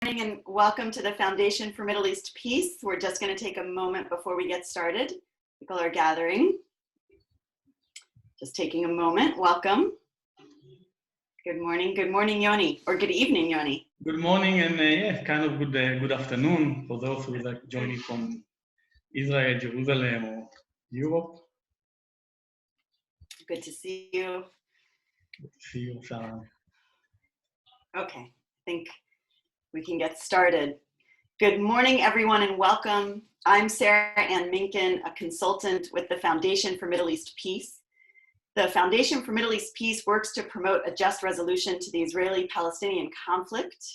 And welcome to the Foundation for Middle East Peace. We're just going to take a moment before we get started. People are gathering. Just taking a moment. Welcome. Good morning, Yoni, or good evening, Yoni. Good morning, and yeah, kind of good afternoon for those who are joining from Israel, Jerusalem, or Europe. Good to see you. Good to see you, Sarah. Okay, I think we can get started. Good morning, everyone, and welcome. I'm Sarah Ann Minkin, a consultant with the Foundation for Middle East Peace. The Foundation for Middle East Peace works to promote a just resolution to the Israeli-Palestinian conflict.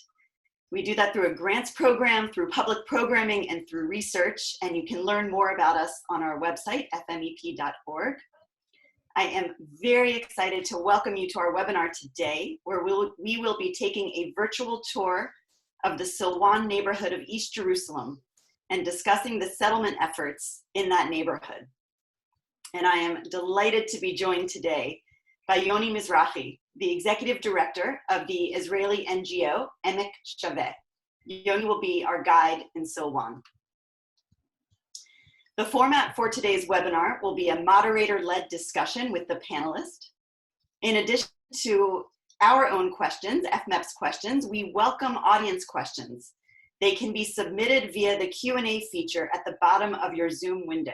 We do that through a grants program, through public programming, and through research, and you can learn more about us on our website, fmep.org. I am very excited to welcome you to our webinar today, where we will be taking a virtual tour of the Silwan neighborhood of East Jerusalem and discussing the settlement efforts in that neighborhood. And I am delighted to be joined today by Yoni Mizrachi, the executive director of the Israeli NGO, Emek Shaveh. Yoni will be our guide in Silwan. The format for today's webinar will be a moderator-led discussion with the panelists. In addition to our own questions, FMEP's questions, we welcome audience questions. They can be submitted via the Q&A feature at the bottom of your Zoom window.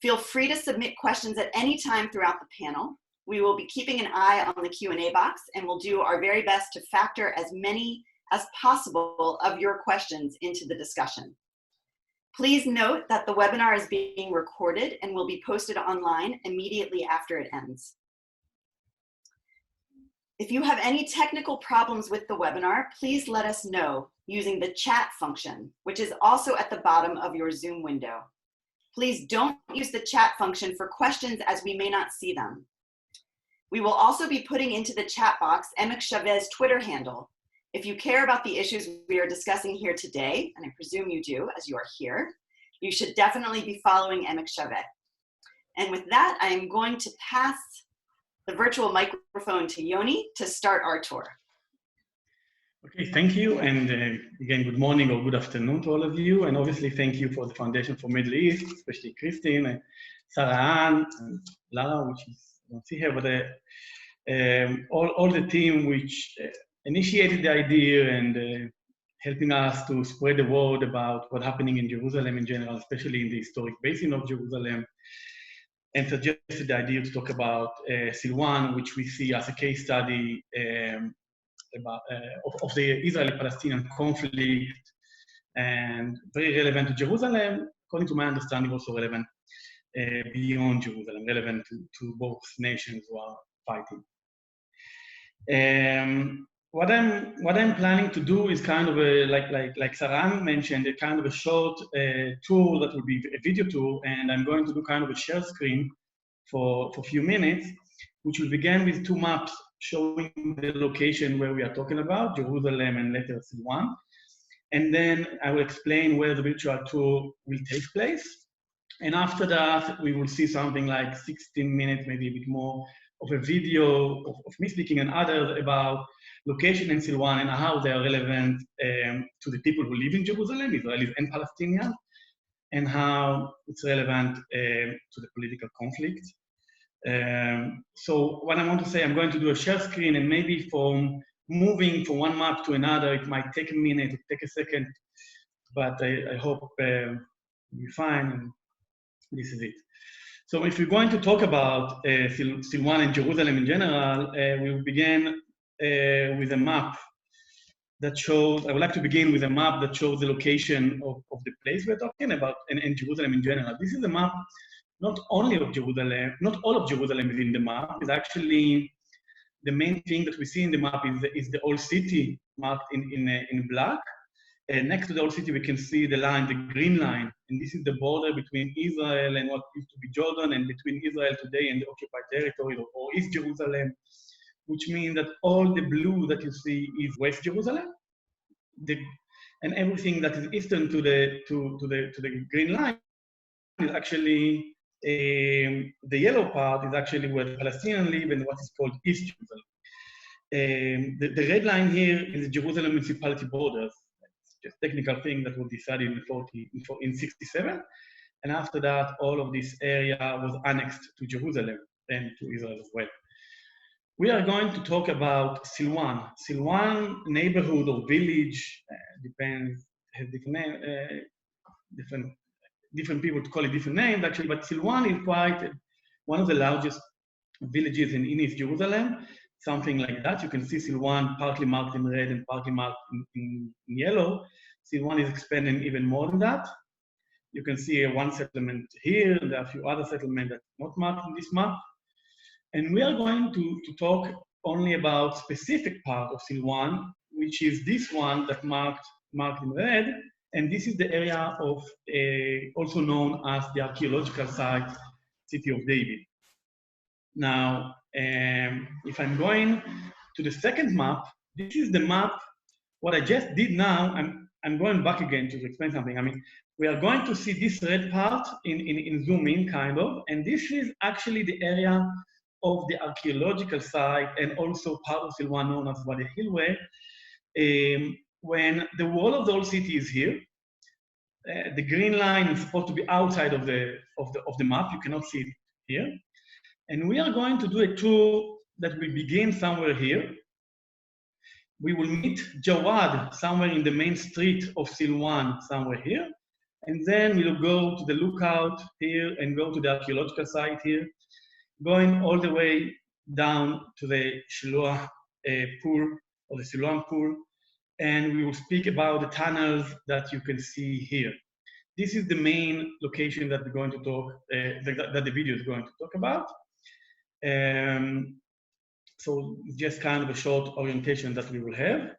Feel free to submit questions at any time throughout the panel. We will be keeping an eye on the Q&A box, and we'll do our very best to factor as many as possible of your questions into the discussion. Please note that the webinar is being recorded and will be posted online immediately after it ends. If you have any technical problems with the webinar, please let us know using the chat function, which is also at the bottom of your Zoom window. Please don't use the chat function for questions as we may not see them. We will also be putting into the chat box Emek Shaveh's Twitter handle. If you care about the issues we are discussing here today, and I presume you do as you are here, you should definitely be following Emek Shaveh. And with that, I am going to pass the virtual microphone to Yoni to start our tour. Okay, thank you. And again, good morning or good afternoon to all of you. And obviously, thank you for the Foundation for Middle East, especially Christine, and Sarah Ann, and Lara, which is, I don't see here, but all the team which initiated the idea and helping us to spread the word about what's happening in Jerusalem in general, especially in the historic basin of Jerusalem, and suggested the idea to talk about Silwan, which we see as a case study of the Israeli-Palestinian conflict, and very relevant to Jerusalem, according to my understanding, also relevant beyond Jerusalem, relevant to both nations who are fighting. What I'm planning to do is kind of like Sarah mentioned, a kind of a short tour that will be a video tour, and I'm going to do kind of a share screen for a few minutes, which will begin with two maps showing the location where we are talking about, Jerusalem and later Silwan. And then I will explain where the virtual tour will take place. And after that, we will see something like 16 minutes, maybe a bit more, of a video of me speaking and others about location in Silwan and how they are relevant to the people who live in Jerusalem, Israelis and Palestinians, and how it's relevant to the political conflict. So what I want to say, I'm going to do a share screen, and maybe from moving from one map to another, it might take a minute, it take a second, but I hope we'll be fine, and this is it. So if we're going to talk about Silwan and Jerusalem in general, we will begin with a map that shows, I would like to begin with a map that shows the location of the place we're talking about and Jerusalem in general. This is a map not only of Jerusalem, not all of Jerusalem is in the map. It's actually the main thing that we see in the map is the old city marked in black. Next to the old city, we can see the line, the green line, and this is the border between Israel and what used to be Jordan, and between Israel today and the occupied territory or East Jerusalem, which means that all the blue that you see is West Jerusalem, and everything that is eastern to the green line is actually the yellow part is actually where the Palestinians live and what is called East Jerusalem. The red line here is the Jerusalem municipality borders. It's just a technical thing that was decided in 67. And after that, all of this area was annexed to Jerusalem and to Israel as well. We are going to talk about Silwan. Silwan neighborhood or village, depends, has different name, different people to call it different names actually, but Silwan is quite one of the largest villages in East Jerusalem, something like that. You can see Silwan partly marked in red and partly marked in yellow. Silwan is expanding even more than that. You can see one settlement here, and there are a few other settlements that are not marked in this map. And we are going to talk only about specific part of Silwan, which is this one that marked in red. And this is the area of, also known as the archaeological site, City of David. Now, if I'm going to the second map, this is the map. What I just did now, I'm going back again to explain something. I mean, we are going to see this red part in zoom in, kind of, and this is actually the area of the archaeological site and also part of Silwan known as Wadi Hilwe. When the wall of the old city is here, the green line is supposed to be outside of the map. You cannot see it here. And we are going to do a tour that will begin somewhere here. We will meet Jawad somewhere in the main street of Silwan, somewhere here. And then we'll go to the lookout here and go to the archaeological site here, going all the way down to the Shiloah pool or the Silwan pool. And we will speak about the tunnels that you can see here. This is the main location that we're going to talk, that the video is going to talk about. So just kind of a short orientation that we will have.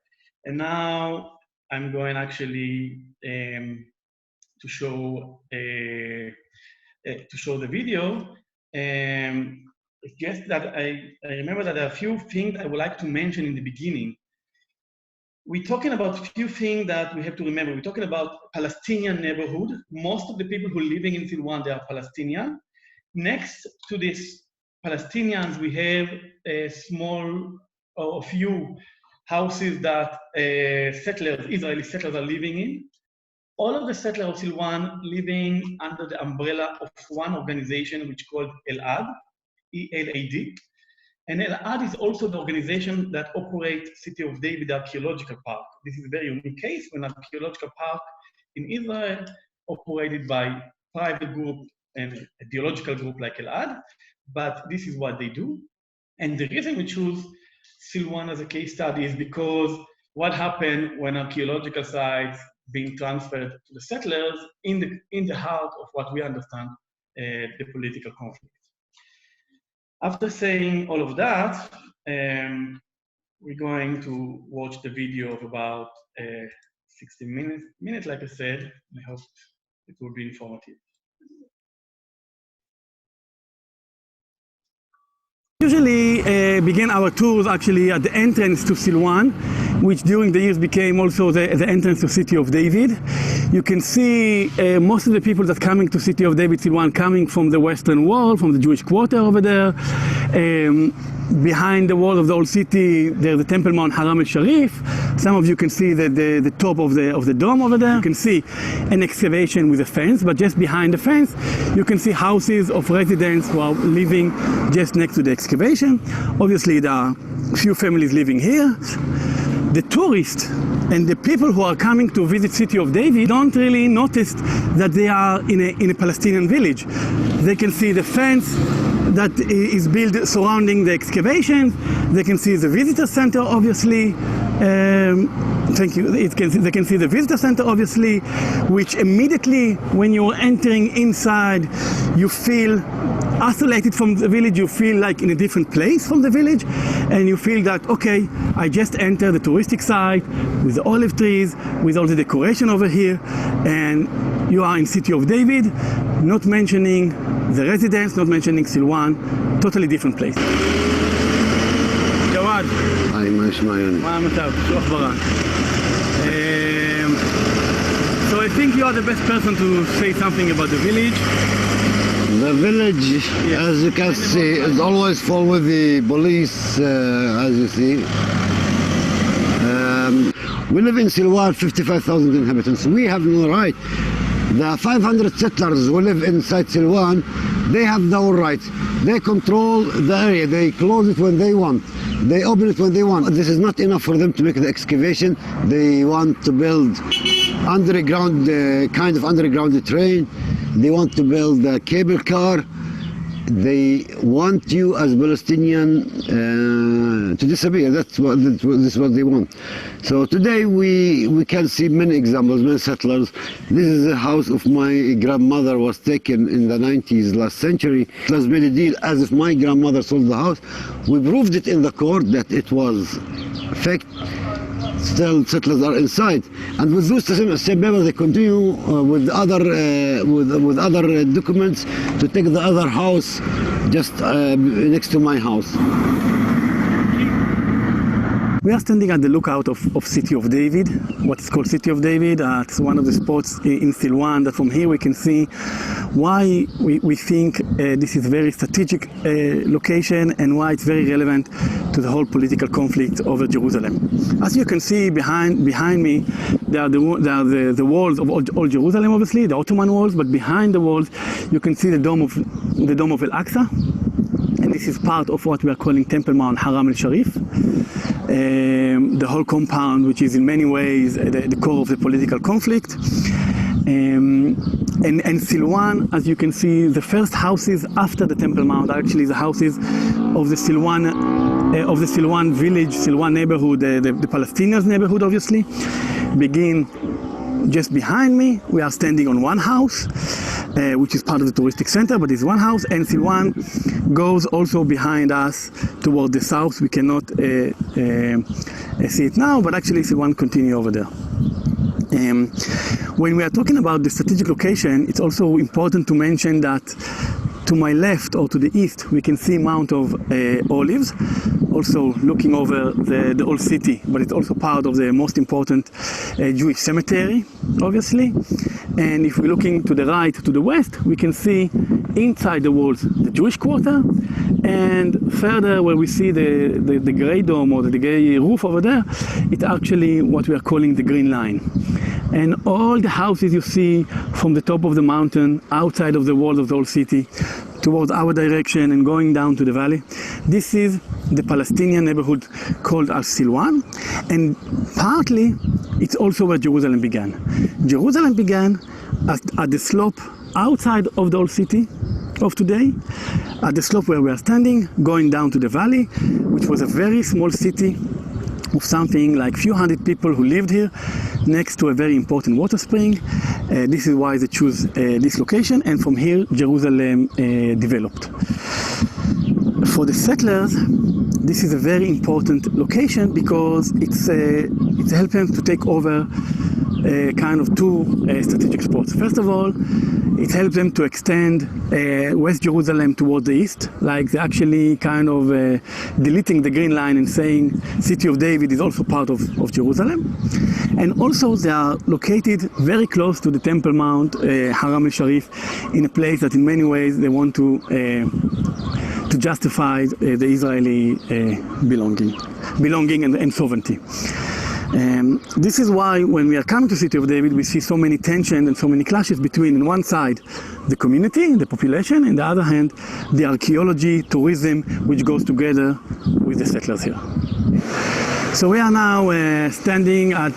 And now I'm going actually to show the video. It's just that I remember that there are a few things I would like to mention in the beginning. We're talking about a few things that we have to remember. We're talking about Palestinian neighborhood. Most of the people who are living in Silwan, they are Palestinian. Next to this Palestinians, we have a small or a few houses that Israeli settlers are living in. All of the settlers of Silwan living under the umbrella of one organization which is called ELAD, E-L-A-D. And ELAD is also the organization that operates City of David Archaeological Park. This is a very unique case when an archaeological park in Israel operated by private group and a geological group like ELAD, but this is what they do. And the reason we choose Silwan as a case study is because what happened when archaeological sites being transferred to the settlers in the heart of what we understand the political conflict. After saying all of that, we're going to watch the video of about 60 minutes, like I said. I hope it will be informative. Usually begin our tours actually at the entrance to Silwan, which during the years became also the entrance to City of David. You can see most of the people that coming to City of David, Silwan, coming from the Western Wall, from the Jewish quarter over there. Behind the wall of the old city, there's the Temple Mount Haram Al-Sharif. Some of you can see the top of the dome over there. You can see an excavation with a fence, but just behind the fence, you can see houses of residents who are living just next to the excavation. Obviously, there are a few families living here. The tourists and the people who are coming to visit City of David don't really notice that they are in a Palestinian village. They can see the fence that is built surrounding the excavations. They can see the visitor center, obviously. Thank you. They can see the visitor center, obviously, which immediately when you're entering inside, you feel isolated from the village. You feel like in a different place from the village, and you feel that, okay, I just entered the touristic site with the olive trees, with all the decoration over here, and you are in City of David, not mentioning the residents, not mentioning Silwan, totally different place. Jawad. היי, מה שמעיין? מה המצב? שוח ברק. So I think you are the best person to say something about the village. The village, as you can see, is always full with the police, as you see. We live in Silwan, 55,000 inhabitants. We have no right. The 500 settlers who live inside Silwan, they have no rights. They control the area. They close it when they want. They open it when they want. This is not enough for them to make the excavation. They want to build underground, kind of underground train. They want to build a cable car. They want you as Palestinian to disappear. This is what they want. So today we can see many examples, many settlers. This is the house of my grandmother, was taken in the 90s last century. It was made a deal as if my grandmother sold the house. We proved it in the court that it was fake. Still settlers are inside, and with those same people they continue with other documents to take the other house just next to my house. We are standing at the lookout of City of David, what is called City of David. It's one of the spots in Silwan that from here we can see why we think this is a very strategic location and why it's very relevant to the whole political conflict over Jerusalem. As you can see behind me, there are the walls of old Jerusalem, obviously, the Ottoman walls, but behind the walls you can see the dome of Al-Aqsa. And this is part of what we are calling Temple Mount Haram Al-Sharif. The whole compound, which is in many ways the core of the political conflict. And Silwan, as you can see, the first houses after the Temple Mount are actually the houses of the Silwan village, Silwan neighborhood, the Palestinians neighborhood, obviously, begin just behind me. We are standing on one house, which is part of the touristic center, but it's one house, and Silwan goes also behind us toward the south. We cannot see it now, but actually Silwan continue over there. When we are talking about the strategic location, it's also important to mention that to my left or to the east, we can see Mount of Olives, also looking over the old city, but it's also part of the most important Jewish cemetery, obviously. And if we're looking to the right, to the west, we can see inside the walls the Jewish quarter, and further where we see the gray dome or the gray roof over there, it's actually what we are calling the Green Line. And all the houses you see from the top of the mountain, outside of the walls of the old city, towards our direction and going down to the valley, this is the Palestinian neighborhood called Al-Silwan, and partly it's also where Jerusalem began. Jerusalem began at the slope outside of the old city of today, at the slope where we are standing, going down to the valley, which was a very small city of something like few hundred people who lived here, next to a very important water spring. This is why they choose this location, and from here Jerusalem developed. For the settlers, this is a very important location because it's helped them to take over kind of two strategic spots. First of all, it helps them to extend West Jerusalem toward the east, like they're actually kind of deleting the Green Line and saying City of David is also part of Jerusalem. And also they are located very close to the Temple Mount, Haram al-Sharif, in a place that in many ways they want to justify the Israeli belonging and sovereignty. This is why when we are coming to City of David, we see so many tensions and so many clashes between, on one side, the community, the population, and the other hand, the archaeology, tourism, which goes together with the settlers here. So we are now standing at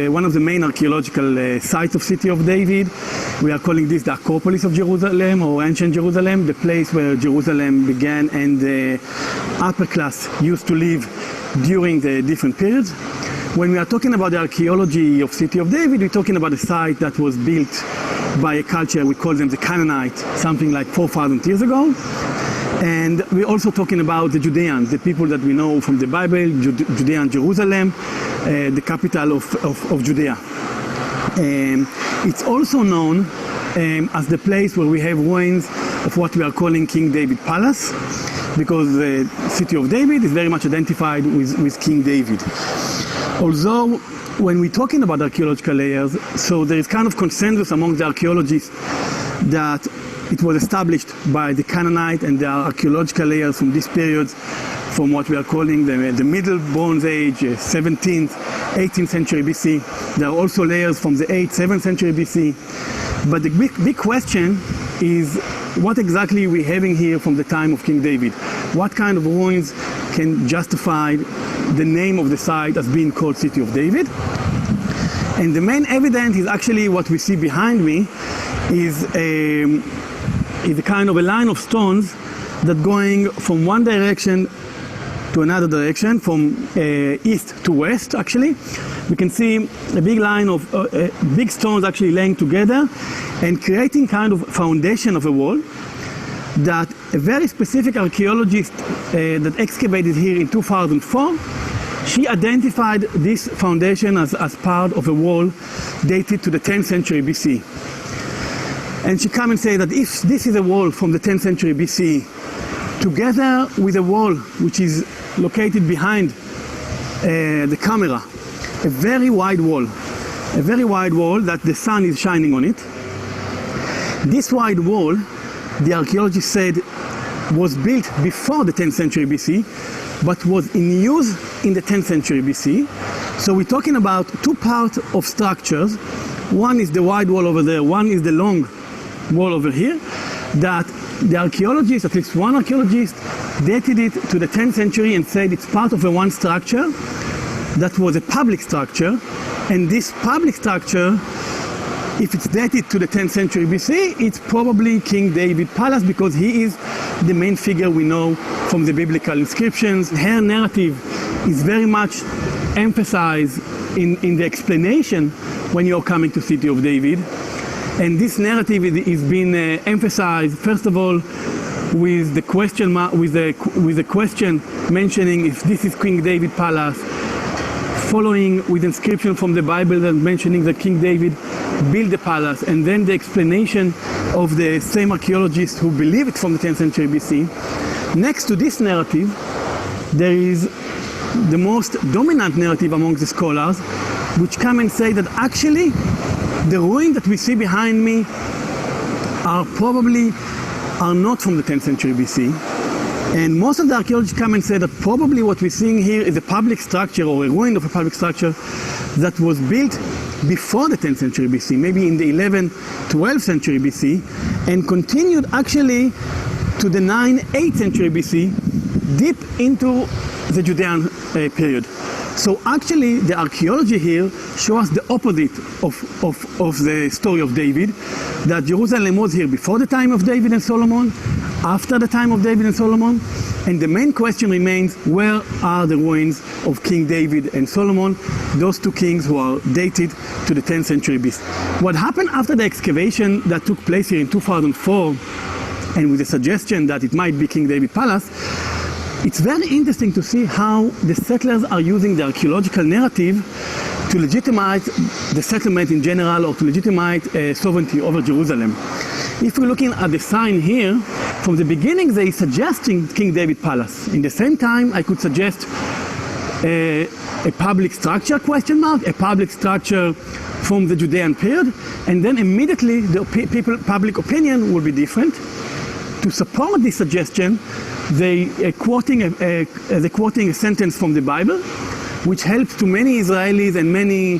one of the main archaeological sites of City of David. We are calling this the Acropolis of Jerusalem, or Ancient Jerusalem, the place where Jerusalem began and the upper class used to live during the different periods. When we are talking about the archaeology of City of David, we're talking about a site that was built by a culture, we call them the Canaanites, something like 4,000 years ago. And we're also talking about the Judeans, the people that we know from the Bible, Judean Jerusalem, the capital of Judea. It's also known as the place where we have ruins of what we are calling King David Palace, because the City of David is very much identified with King David. Although, when we're talking about archaeological layers, so there is kind of consensus among the archaeologists that It was established by the Canaanite, and there are archaeological layers from this period, from what we are calling the Middle Bronze Age, 17th, 18th century BC. There are also layers from the 8th, 7th century BC. But the big question is, what exactly are we having here from the time of King David? What kind of ruins can justify the name of the site as being called City of David? And the main evidence is actually what we see behind me, is a kind of a line of stones that going from one direction to another direction, from east to west actually. We can see a big line of big stones actually laying together and creating kind of foundation of a wall that a very specific archaeologist that excavated here in 2004, she identified this foundation as part of a wall dated to the 10th century BC. And she come and say that if this is a wall from the 10th century BC, together with a wall which is located behind the camera, a very wide wall that the sun is shining on it. This wide wall, the archaeologists said, was built before the 10th century BC, but was in use in the 10th century BC. So we're talking about two parts of structures. One is the wide wall over there, one is the long wall over here, that the archaeologists, at least one archaeologist, dated it to the 10th century and said it's part of a one structure that was a public structure. And this public structure, if it's dated to the 10th century BC, it's probably King David Palace, because he is the main figure we know from the biblical inscriptions. Her narrative is very much emphasized in the explanation when you're coming to City of David. And this narrative is being emphasized, first of all, with the question mark, with the question mentioning if this is King David Palace, following with inscription from the Bible that mentioning that King David built the palace, and then the explanation of the same archaeologists who believe it's from the 10th century BC. Next to this narrative, there is the most dominant narrative among the scholars, which come and say that actually the ruins that we see behind me are not from the 10th century BC. And most of the archaeologists come and say that probably what we're seeing here is a public structure or a ruin of a public structure that was built before the 10th century BC, maybe in the 11th, 12th century BC, and continued actually to the 9th, 8th century BC, deep into the Judean period. So actually the archaeology here shows us the opposite of the story of David, that Jerusalem was here before the time of David and Solomon, after the time of David and Solomon, and the main question remains, where are the ruins of King David and Solomon, those two kings who are dated to the 10th century BC. What happened after the excavation that took place here in 2004, and with the suggestion that it might be King David Palace, it's very interesting to see how the settlers are using the archaeological narrative to legitimize the settlement in general, or to legitimize sovereignty over Jerusalem. If we're looking at the sign here, from the beginning they suggesting King David Palace. In the same time, I could suggest a public structure, question mark, a public structure from the Judean period, and then immediately the public opinion will be different. To support this suggestion, they quoting a sentence from the Bible, which helps to many Israelis and many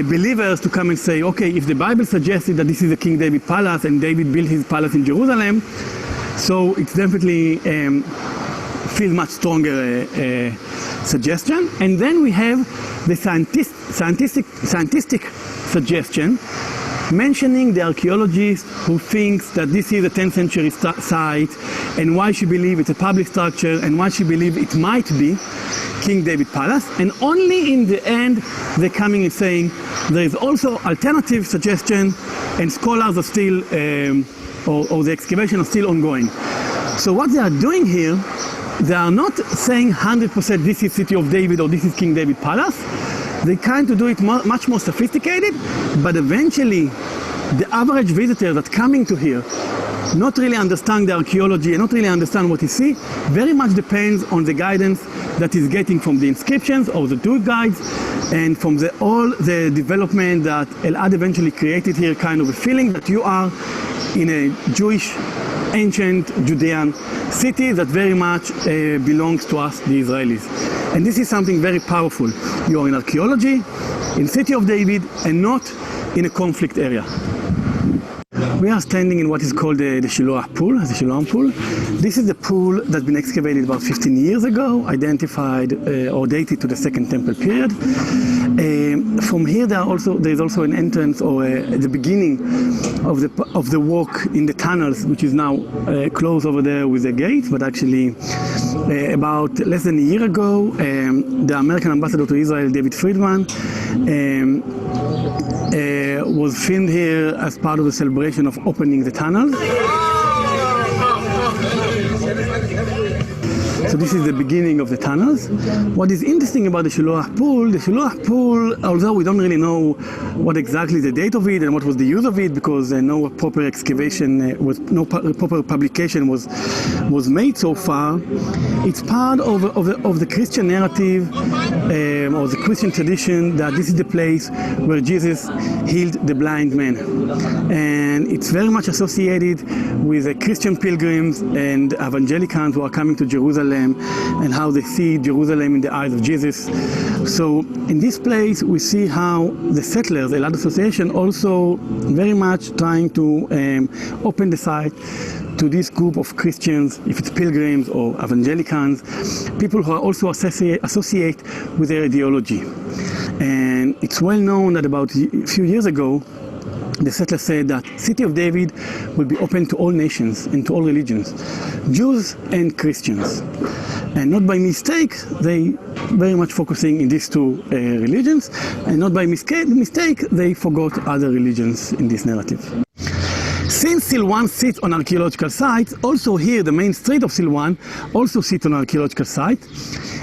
believers to come and say, okay, if the Bible suggested that this is the King David Palace and David built his palace in Jerusalem, so it's definitely feels much stronger suggestion. And then we have the scientific suggestion, mentioning the archaeologist who thinks that this is a 10th century site, and why she believes it's a public structure, and why she believes it might be King David Palace. And only in the end they're coming and saying there is also alternative suggestion, and scholars are still, or the excavation are still ongoing. So what they are doing here, they are not saying 100% this is City of David or this is King David Palace. They kind of do it much more sophisticated, but eventually the average visitor that's coming to here not really understand the archaeology and not really understand what he see, very much depends on the guidance that he's getting from the inscriptions or the tour guides and from all the development that Elad eventually created here, kind of a feeling that you are in a Jewish, ancient Judean city that very much belongs to us, the Israelis. And this is something very powerful. You are in archaeology, in City of David, and not in a conflict area. We are standing in what is called the Shiloah pool, the Siloam pool. This is the pool that's been excavated about 15 years ago, identified or dated to the Second Temple period. From here there is also an entrance or at the beginning of the walk in the tunnels, which is now closed over there with a gate, but actually about less than a year ago, the American ambassador to Israel, David Friedman, was filmed here as part of the celebration of opening the tunnels. So this is the beginning of the tunnels. What is interesting about the Shiloah pool, although we don't really know what exactly the date of it and what was the use of it, because no proper excavation, no proper publication was made so far, it's part of the Christian narrative or the Christian tradition that this is the place where Jesus healed the blind man. And it's very much associated with the Christian pilgrims and evangelicals who are coming to Jerusalem and how they see Jerusalem in the eyes of Jesus. So in this place we see how the settlers, the Elad Association, also very much trying to open the site to this group of Christians, if it's pilgrims or evangelicals, people who are also associate with their ideology. And it's well known that about a few years ago, the settlers said that City of David will be open to all nations and to all religions, Jews and Christians. And not by mistake, they very much focusing in these two religions, and not by mistake, they forgot other religions in this narrative. Since Silwan sits on archaeological sites, also here the main street of Silwan also sits on archaeological site.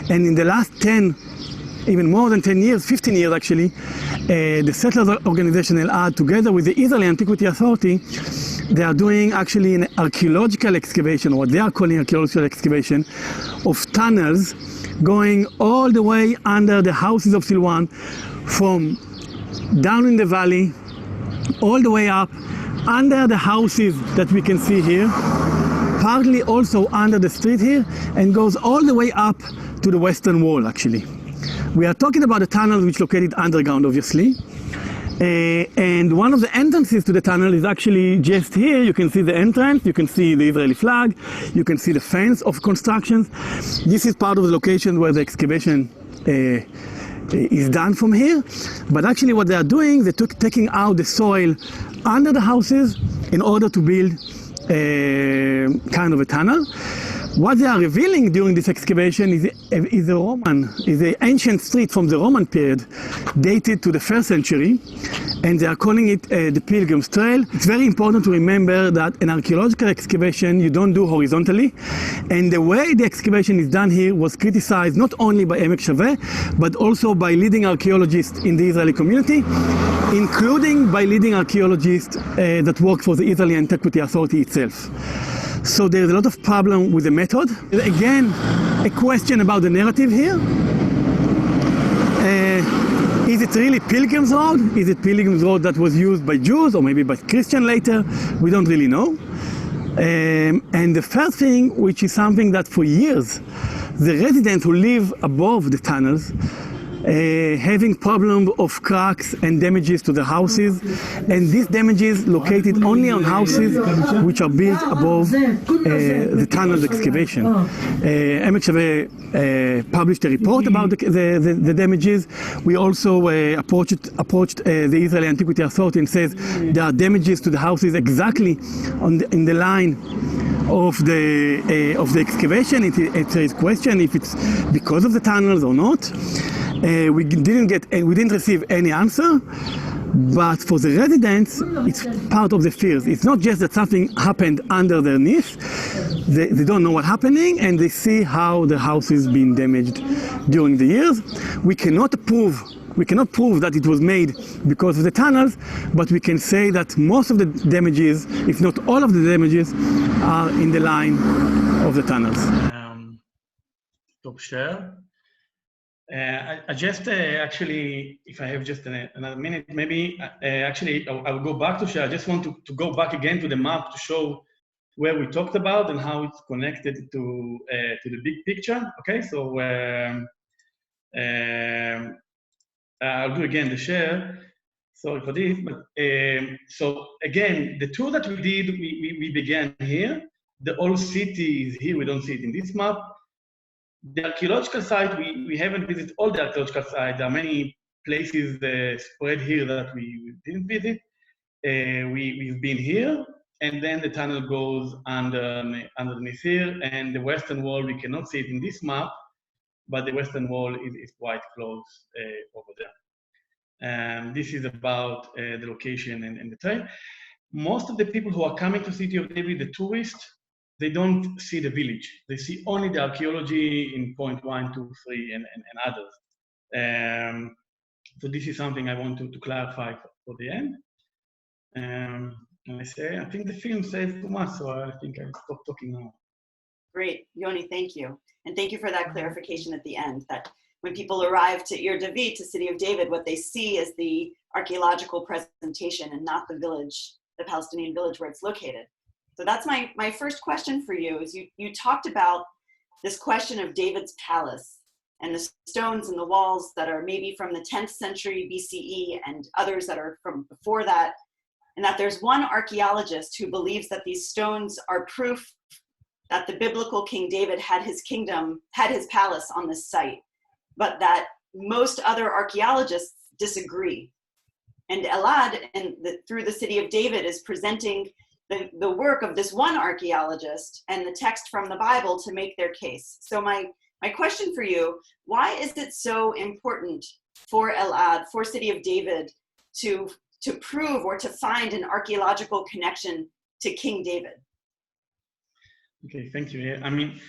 And in the last 10, even more than 10 years, 15 years actually, the settlers organization Elad, together with the Israeli Antiquity Authority, they are doing actually an archaeological excavation, or what they are calling archaeological excavation, of tunnels going all the way under the houses of Silwan, from down in the valley, all the way up, under the houses that we can see here, partly also under the street here, and goes all the way up to the western wall actually. We are talking about the tunnel which is located underground, obviously. And one of the entrances to the tunnel is actually just here. You can see the entrance, you can see the Israeli flag, you can see the fence of constructions. This is part of the location where the excavation is done from here. But actually what they are doing, they're taking out the soil under the houses in order to build kind of a tunnel. What they are revealing during this excavation is the ancient street from the Roman period, dated to the 1st century, and they are calling it the Pilgrims Trail. It's very important to remember that an archaeological excavation you don't do horizontally, and the way the excavation is done here was criticized not only by Emek Shaveh, but also by leading archaeologists in the Israeli community, including by leading archaeologists that work for the Israeli Antiquity Authority itself. So there's a lot of problem with the method. Again, a question about the narrative here. Is it really Pilgrims Road? Is it Pilgrims Road that was used by Jews or maybe by Christians later? We don't really know. And the first thing, which is something that for years, the residents who live above the tunnels having problem of cracks and damages to the houses, and these damages located only on houses which are built above the tunnel excavation. Emek Shaveh published a report about the damages. We also approached the Israeli Antiquity Authority and says there are damages to the houses exactly in the line of the excavation. It's a question if it's because of the tunnels or not. We didn't receive any answer, but for the residents, it's part of the fears. It's not just that something happened underneath. They don't know what's happening, and they see how the house is being damaged during the years. We cannot prove We cannot prove that it was made because of the tunnels, but we can say that most of the damages, if not all of the damages, are in the line of the tunnels. Stop share. I just actually, if I have just another minute, maybe actually I'll go back to share. I just want to go back again to the map to show where we talked about and how it's connected to the big picture. Okay, so I'll do again the share. Sorry for this, but so again, the tour that we did, we began here. The old city is here. We don't see it in this map. The archaeological site, we haven't visited all the archaeological sites. There are many places spread here that we didn't visit. We've been here, and then the tunnel goes underneath here, and the western wall, we cannot see it in this map, but the western wall is quite close over there. This is about the location and the trail. Most of the people who are coming to City of David, the tourists, they don't see the village. They see only the archaeology in point 1, 2, 3, and others. So this is something I want to clarify for the end. I think the film says too much, so I think I stop talking now. Great, Yoni, thank you. And thank you for that clarification at the end, that when people arrive to Ir David, to City of David, what they see is the archaeological presentation and not the village, the Palestinian village where it's located. So that's my first question for you, is you talked about this question of David's palace and the stones and the walls that are maybe from the 10th century BCE and others that are from before that, and that there's one archaeologist who believes that these stones are proof that the biblical King David had his kingdom, had his palace on this site, but that most other archaeologists disagree. And Elad, through the City of David, is presenting the work of this one archaeologist and the text from the Bible to make their case. So my question for you, why is it so important for Elad, for City of David, to prove or to find an archaeological connection to King David? Okay, thank you. I mean,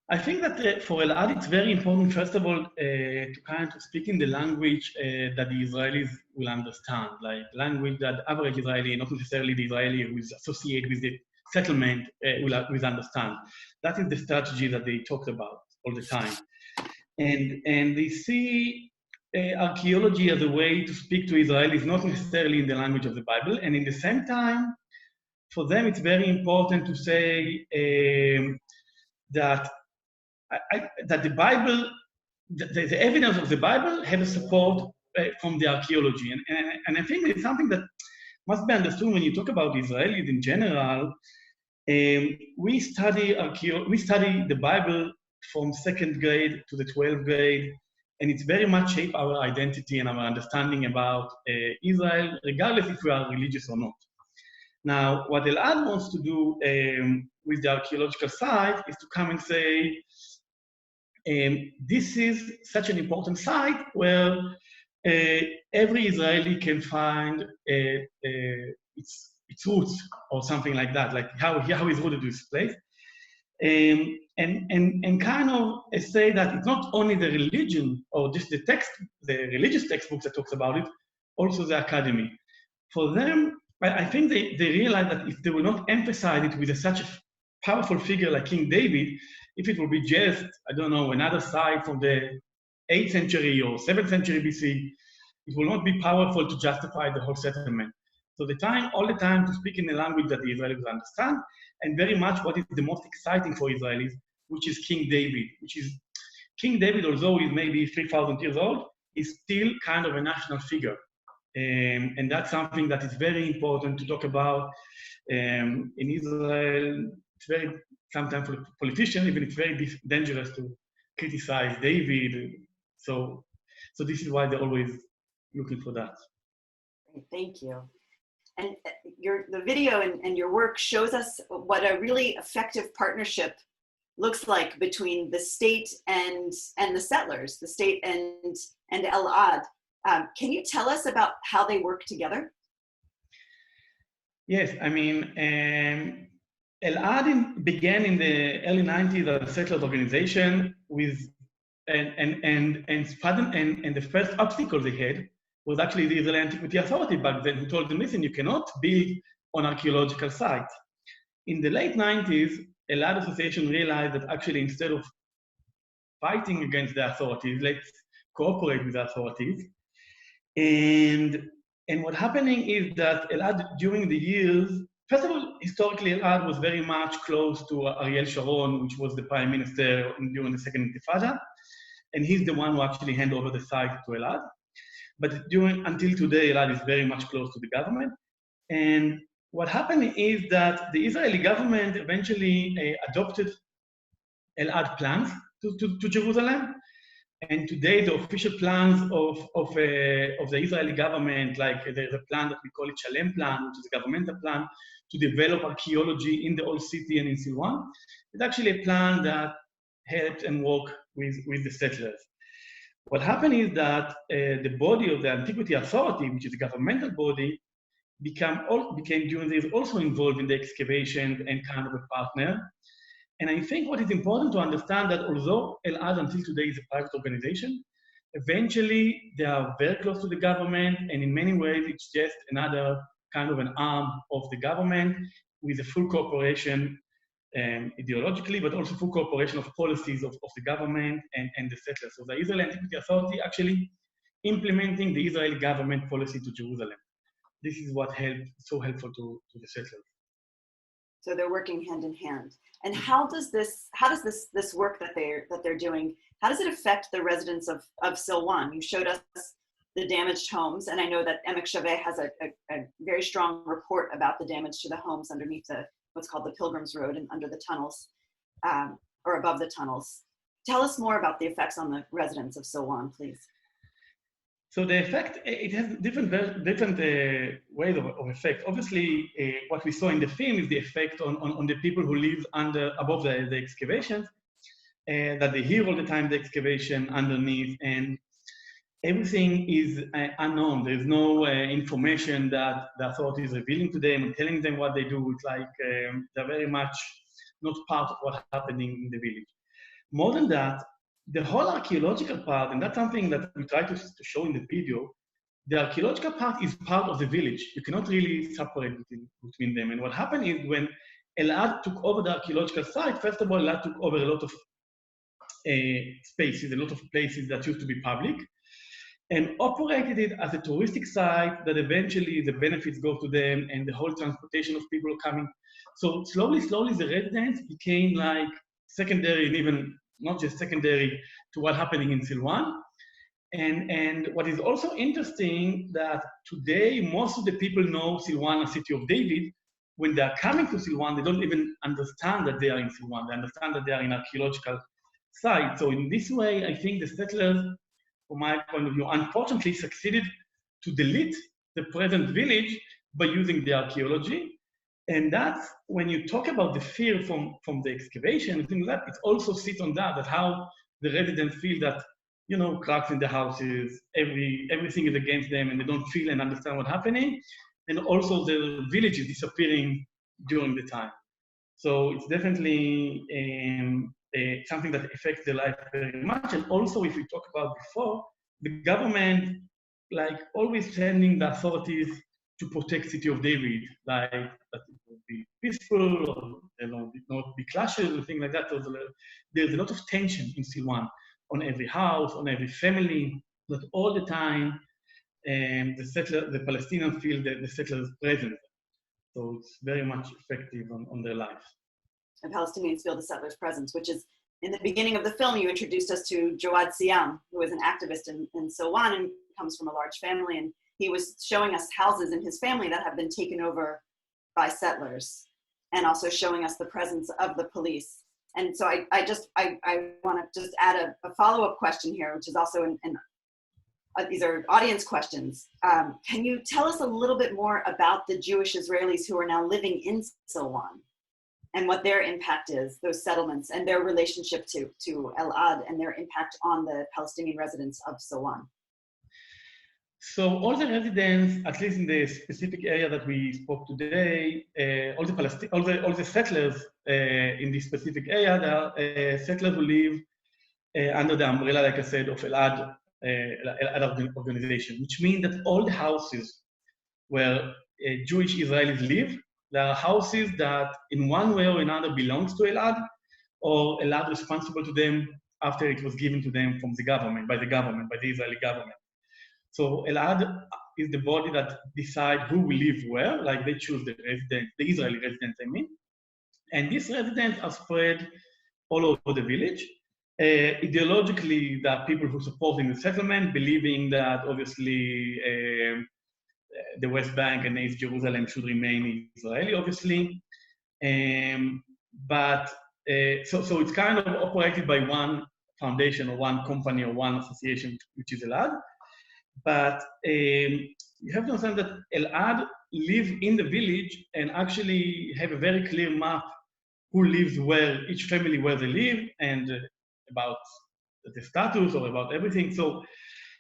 I think that for Elad, it's very important, first of all, to kind of speak in the language that the Israelis will understand, like language that average Israeli, not necessarily the Israeli who is associated with the settlement, will understand. That is the strategy that they talked about all the time. And they see archaeology as a way to speak to Israelis, not necessarily in the language of the Bible. And in the same time, for them, it's very important to say that the Bible, the evidence of the Bible have a support from the archaeology. And I think it's something that must be understood when you talk about Israelis in general. We study the Bible from 2nd grade to the 12th grade, and it's very much shaped our identity and our understanding about Israel, regardless if we are religious or not. Now, what Elad wants to do with the archaeological site is to come and say, this is such an important site where every Israeli can find its roots or something like that, like how is rooted to this place. And kind of say that it's not only the religion or just the religious textbooks that talks about it, also the academy. For them, I think they realize that if they will not emphasize it with such a powerful figure like King David, if it will be just, I don't know, another site from the 8th century or 7th century BC, it will not be powerful to justify the whole settlement. So all the time to speak in a language that the Israelis understand, and very much what is the most exciting for Israelis, which is King David, King David, although he's maybe 3,000 years old, is still kind of a national figure. And that's something that is very important to talk about in Israel. It's very, sometimes for politicians, even it's very dangerous to criticize David. So this is why they're always looking for that. Thank you. And the video and your work shows us what a really effective partnership looks like between the state and the settlers, the state and Elad. Can you tell us about how they work together? Yes, I mean, Elad began in the early 90s as a settlers organization with the first obstacle they had was actually the Israeli Antiquity Authority back then, who told them, listen, you cannot build on archaeological sites. In the late 90s, Elad Association realized that actually instead of fighting against the authorities, let's cooperate with the authorities. And what's happening is that Elad, during the years, first of all, historically, Elad was very much close to Ariel Sharon, which was the prime minister during the Second Intifada. And he's the one who actually handed over the site to Elad. But until today, Elad is very much close to the government. And what happened is that the Israeli government eventually adopted Elad plans to Jerusalem. And today, the official plans of the Israeli government, like there's a plan that we call it Shalem Plan, which is a governmental plan to develop archaeology in the old city and in Silwan. It's actually a plan that helped and worked with the settlers. What happened is that the body of the Antiquity Authority, which is a governmental body, became during this also involved in the excavation and kind of a partner. And I think what is important to understand that although Elad until today is a private organization, eventually they are very close to the government, and in many ways it's just another kind of an arm of the government with a full cooperation ideologically, but also full cooperation of policies of the government and the settlers. So the Israeli Antiquity Authority actually implementing the Israeli government policy to Jerusalem. This is what so helpful to the settlers. So they're working hand in hand. And how does this work that they're doing, how does it affect the residents of Silwan? You showed us the damaged homes, and I know that Emek Shaveh has a very strong report about the damage to the homes underneath what's called the Pilgrims Road and under the tunnels, or above the tunnels. Tell us more about the effects on the residents of Silwan, please. So the effect, it has different ways of effect. Obviously, what we saw in the film is the effect on the people who live above the excavations, that they hear all the time the excavation underneath, and everything is unknown. There's no information that the authorities are revealing to them and telling them what they do. It's like they're very much not part of what's happening in the village. More than that, the whole archaeological part, and that's something that we try to show in the video, the archaeological part is part of the village. You cannot really separate between them. And what happened is when Elad took over the archaeological site, first of all, Elad took over a lot of spaces, a lot of places that used to be public, and operated it as a touristic site that eventually the benefits go to them and the whole transportation of people coming. So slowly, the residents became like secondary and even not just secondary to what's happening in Silwan. And what is also interesting that today, most of the people know Silwan as City of David. When they are coming to Silwan, they don't even understand that they are in Silwan. They understand that they are in archaeological site. So in this way, I think the settlers, from my point of view, unfortunately succeeded to delete the present village by using the archaeology. And that's when you talk about the fear from the excavation and things like that, it also sits on that how the residents feel that, you know, cracks in the houses, everything is against them and they don't feel and understand what's happening. And also the village is disappearing during the time. So it's definitely something that affects their life very much. And also, if we talk about before, the government, like always sending the authorities to protect City of David, like that it would be peaceful, or there will not be clashes or things like that. There's a lot of tension in Silwan on every house, on every family, that all the time the Palestinians feel that the settlers present. So it's very much effective on their lives. And Palestinians feel the settlers' presence, which is, in the beginning of the film, you introduced us to Jawad Siam, who is an activist in Silwan and comes from a large family. And he was showing us houses in his family that have been taken over by settlers, and also showing us the presence of the police. And so I want to just add a follow-up question here, which is also these are audience questions. Can you tell us a little bit more about the Jewish Israelis who are now living in Silwan and what their impact is, those settlements, and their relationship to Elad and their impact on the Palestinian residents of Silwan? So all the residents, at least in the specific area that we spoke today, all the settlers in this specific area, there are settlers who live under the umbrella, like I said, of Elad organization, which means that all the houses where Jewish Israelis live, there are houses that in one way or another belongs to Elad, or Elad responsible to them after it was given to them from the government, by the Israeli government. So Elad is the body that decides who will live where, like they choose the residents, the Israeli residents, I mean. And these residents are spread all over the village. Ideologically, there are people who support the settlement, believing that obviously the West Bank and East Jerusalem should remain Israeli, obviously. So it's kind of operated by one foundation or one company or one association, which is Elad. But you have to understand that Elad live in the village and actually have a very clear map who lives where, each family where they live, and about the status or about everything. So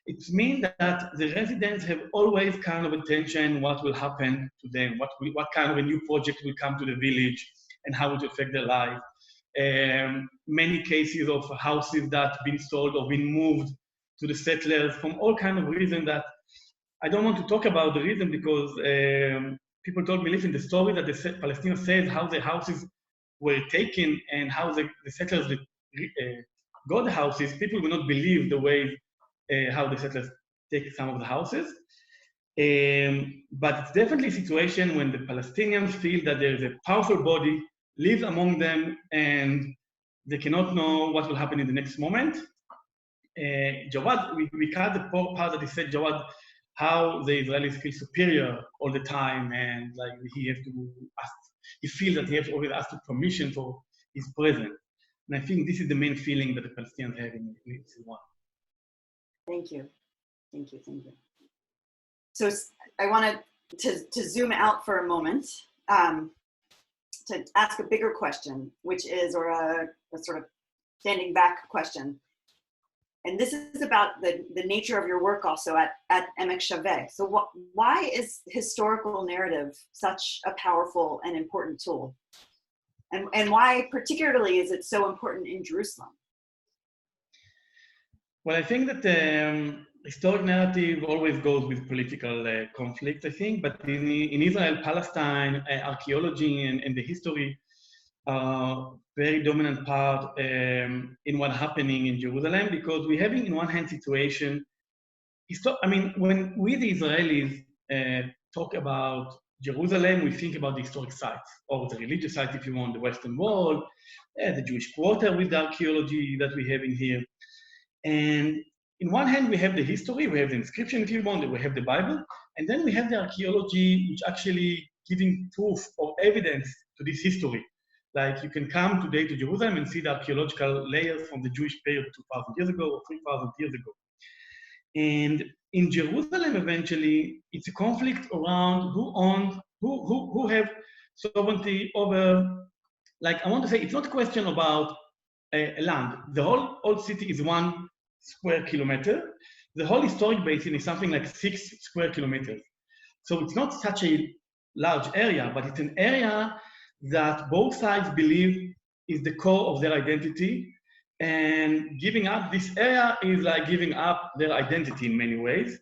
it means that the residents have always kind of attention what will happen to them, what kind of a new project will come to the village, and how it will affect their life. Many cases of houses that been sold or been moved to the settlers from all kind of reasons that I don't want to talk about the reason because people told me, listen, the story that the Palestinians said how the houses were taken and how the settlers got the houses, people will not believe the way how the settlers take some of the houses. But it's definitely a situation when the Palestinians feel that there is a powerful body lives among them and they cannot know what will happen in the next moment. Jawad, we cut the part that he said, Jawad, how the Israelis feel superior all the time and like he has to ask, he feels that he has to always ask for permission for his presence. And I think this is the main feeling that the Palestinians have in Silwan. Thank you. Thank you. Thank you. So I wanted to zoom out for a moment to ask a bigger question, which is, or a sort of standing back question. And this is about the nature of your work also at Emek Shaveh. So why is historical narrative such a powerful and important tool? And why particularly is it so important in Jerusalem? Well, I think that historic narrative always goes with political conflict, I think, but in Israel, Palestine, archaeology and the history are very dominant part in what's happening in Jerusalem, because we're having, in one hand, situation. I mean, when we, the Israelis, talk about Jerusalem, we think about the historic sites, or the religious sites, if you want, the Western Wall, the Jewish Quarter with the archaeology that we have in here. And in one hand, we have the history, we have the inscription, if you want, we have the Bible, and then we have the archaeology, which actually giving proof or evidence to this history. Like you can come today to Jerusalem and see the archaeological layers from the Jewish period 2,000 years ago or 3,000 years ago. And in Jerusalem, eventually, it's a conflict around who have sovereignty over, like I want to say, it's not a question about land. The whole old city is 1 square kilometer. The whole historic basin is something like 6 square kilometers. So it's not such a large area, but it's an area that both sides believe is the core of their identity, and giving up this area is like giving up their identity in many ways.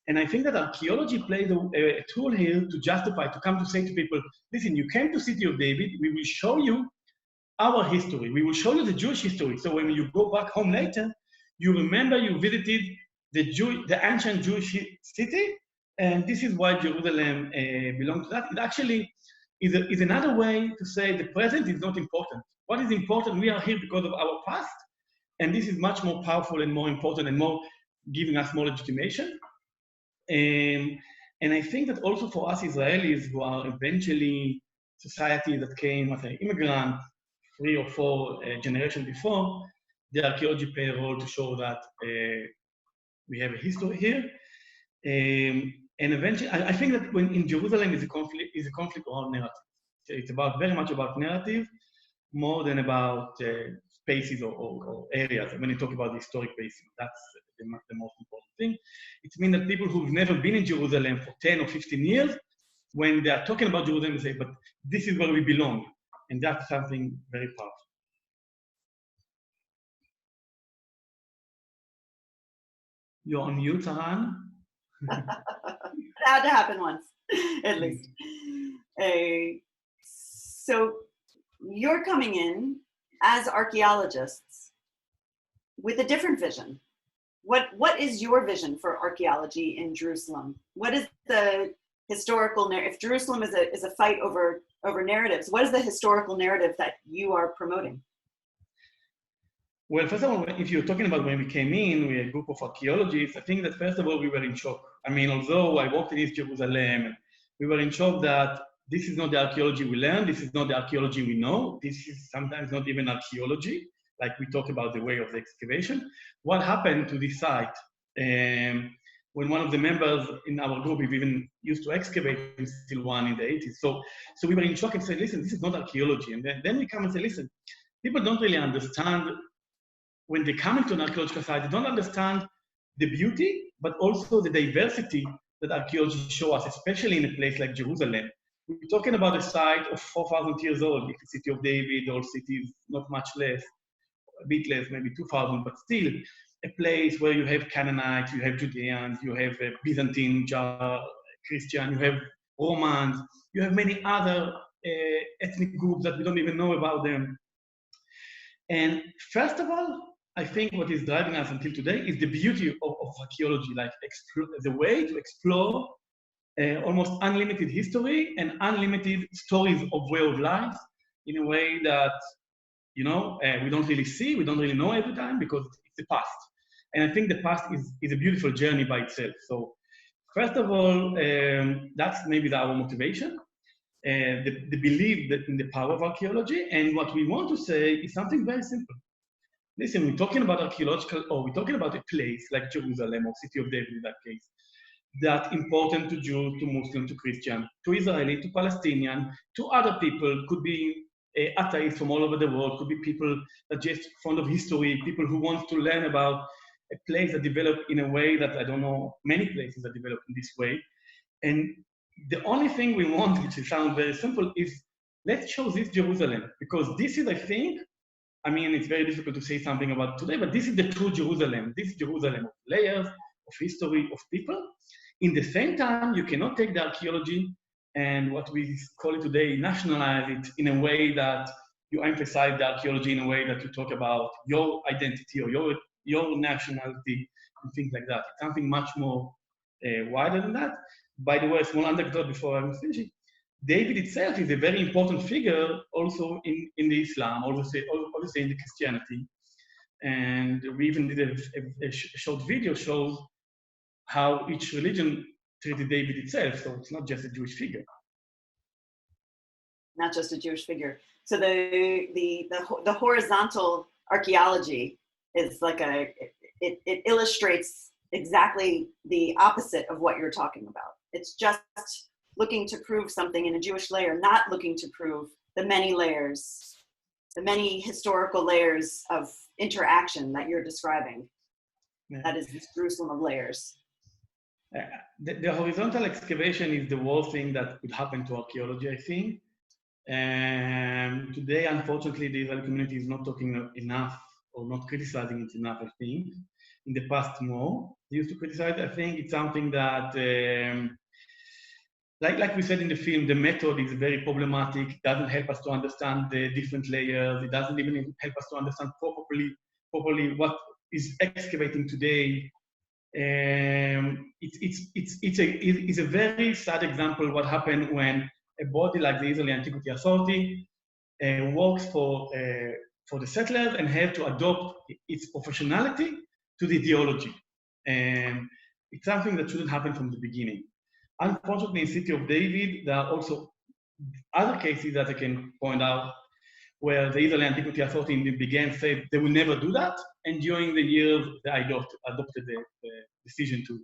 And I think that archaeology plays a tool here to justify, to come to say to people, listen, you came to City of David, we will show you our history, we will show you the Jewish history. So when you go back home later, you remember you visited the ancient Jewish city, and this is why Jerusalem belongs to that. It actually is another way to say the present is not important. What is important, we are here because of our past, and this is much more powerful and more important and more giving us more legitimation. And I think that also for us Israelis who are eventually society that came as an immigrant 3 or 4 generations before, the archaeology play a role to show that we have a history here. And eventually, I think that when in Jerusalem is a conflict around narrative. It's very much about narrative, more than about spaces or areas. When you talk about the historic basin, that's the most important thing. It means that people who've never been in Jerusalem for 10 or 15 years, when they are talking about Jerusalem, they say, but this is where we belong. And that's something very powerful. You're on mute, Haran. It had to happen once, at least. So you're coming in as archaeologists with a different vision. What is your vision for archaeology in Jerusalem? What is the historical narrative? If Jerusalem is a fight over narratives, what is the historical narrative that you are promoting? Well, first of all, if you're talking about when we came in, we were a group of archaeologists, I think that first of all, we were in shock. I mean, although I worked in East Jerusalem, we were in shock that this is not the archaeology we learn, this is not the archaeology we know, this is sometimes not even archaeology, like we talk about the way of the excavation. What happened to this site? When one of the members in our group even used to excavate in Silwan in the 80s. So we were in shock and said, listen, this is not archaeology. And then we come and say, listen, people don't really understand, when they come into an archaeological site, they don't understand the beauty, but also the diversity that archaeology shows us, especially in a place like Jerusalem. We're talking about a site of 4,000 years old. If the city of David, the old city is not much less, a bit less, maybe 2,000, but still a place where you have Canaanites, you have Judeans, you have Byzantine, Christian, you have Romans, you have many other ethnic groups that we don't even know about them. And first of all, I think what is driving us until today is the beauty of archaeology, like the way to explore almost unlimited history and unlimited stories of way of life in a way that, you know, we don't really see, we don't really know every time because it's the past. And I think the past is a beautiful journey by itself. So first of all, that's maybe our motivation, the belief that in the power of archaeology. And what we want to say is something very simple. Listen, we're talking about archaeological, or we're talking about a place like Jerusalem or City of David in that case, that's important to Jews, to Muslim, to Christian, to Israeli, to Palestinian, to other people, could be atheists from all over the world, could be people that just fond of history, people who want to learn about a place that developed in a way that I don't know, many places that developed in this way. And the only thing we want, which sounds very simple, is let's show this Jerusalem, because this is, I think, I mean, it's very difficult to say something about today, but this is the true Jerusalem. This is Jerusalem of layers, of history, of people. In the same time, you cannot take the archaeology and what we call it today, nationalize it in a way that you emphasize the archaeology in a way that you talk about your identity or your nationality and things like that. It's something much more wider than that. By the way, a small anecdote before I'm finishing. David itself is a very important figure also in the Islam, obviously in the Christianity. And we even did a short video shows how each religion treated David itself. So it's not just a Jewish figure. Not just a Jewish figure. So the horizontal archaeology is like it illustrates exactly the opposite of what you're talking about. It's just looking to prove something in a Jewish layer, not looking to prove the many layers, the many historical layers of interaction that you're describing. Yeah. That is this Jerusalem of layers. The horizontal excavation is the worst thing that could happen to archaeology, I think. And today, unfortunately, the Israeli community is not talking enough or not criticizing it enough, I think. In the past, more. They used to criticize it. I think it's something that like we said in the film, the method is very problematic. It doesn't help us to understand the different layers. It doesn't even help us to understand properly what is excavating today. It's a very sad example of what happened when a body like the Israeli Antiquity Authority works for the settlers and have to adopt its professionality to the ideology. And it's something that shouldn't happen from the beginning. Unfortunately, in City of David, there are also other cases that I can point out where the Israeli Antiquity Authority in the beginning said they will never do that, and during the years, they adopted the decision to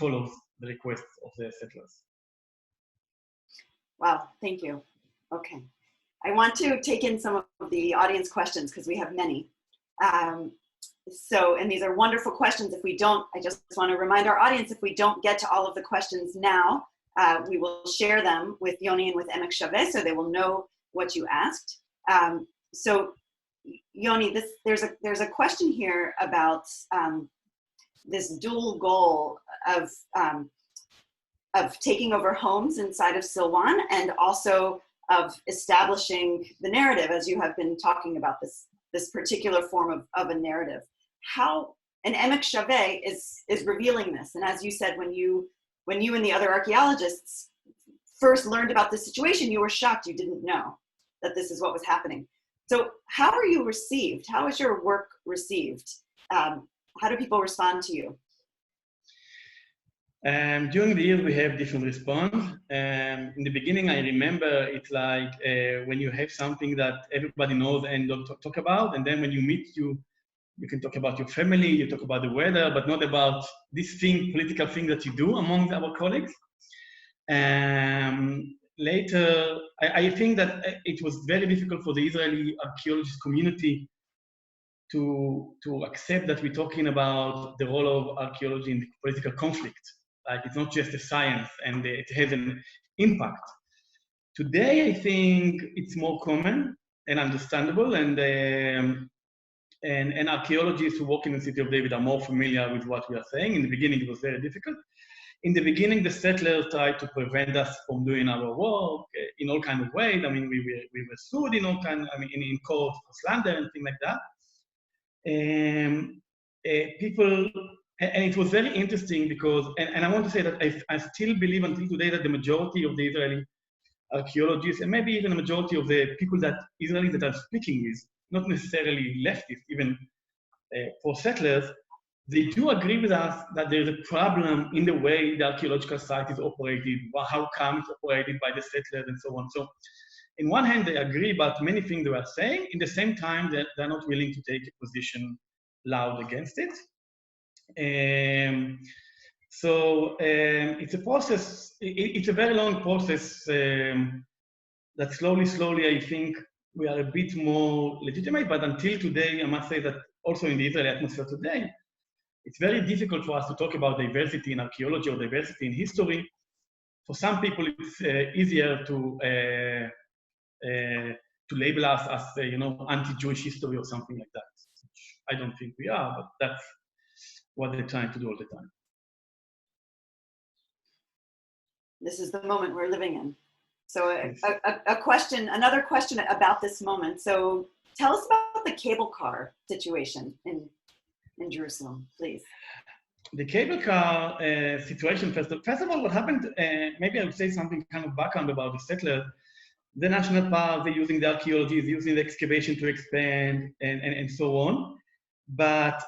follow the requests of the settlers. Wow, thank you. Okay. I want to take in some of the audience questions because we have many. And these are wonderful questions. If we don't, I just want to remind our audience, if we don't get to all of the questions now, we will share them with Yoni and with Emek Shaveh so they will know what you asked. So Yoni, there's a question here about this dual goal of taking over homes inside of Silwan and also of establishing the narrative, as you have been talking about this particular form of a narrative. How, and Emek Shaveh is revealing this. And as you said, when you and the other archaeologists first learned about this situation, you were shocked. You didn't know that this is what was happening. So how are you received? How is your work received? How do people respond to you? During the years, we have different response. In the beginning, I remember it's like when you have something that everybody knows and don't talk about, and then when you meet, you can talk about your family, you talk about the weather, but not about this thing, political thing that you do among our colleagues. Later, I think that it was very difficult for the Israeli archaeologist community to accept that we're talking about the role of archaeology in the political conflict. Like, it's not just a science and it has an impact. Today, I think it's more common and understandable, and archaeologists who work in the city of David are more familiar with what we are saying. In the beginning, it was very difficult. In the beginning, the settlers tried to prevent us from doing our work in all kinds of ways. I mean, we were sued in all kinds, in court for slander and things like that. And it was very interesting because, and I want to say that I still believe until today that the majority of the Israeli archaeologists, and maybe even the majority of the people Israelis that I'm speaking with, not necessarily leftists, even for settlers, they do agree with us that there's a problem in the way the archaeological site is operated, how come it's operated by the settlers and so on. So, in one hand, they agree about many things they are saying. In the same time, they're not willing to take a position loud against it. It's a process, it's a very long process that slowly, I think we are a bit more legitimate, but until today, I must say that also in the Israeli atmosphere today, it's very difficult for us to talk about diversity in archaeology or diversity in history. For some people, it's easier to label us as, anti-Jewish history or something like that. Which I don't think we are, but that's what they're trying to do all the time. This is the moment we're living in. So another question about this moment. So tell us about the cable car situation in Jerusalem, please. The cable car situation, first of all, what happened, maybe I would say something kind of background about the settler. The national park, they're using the archaeology, is using the excavation to expand and so on. But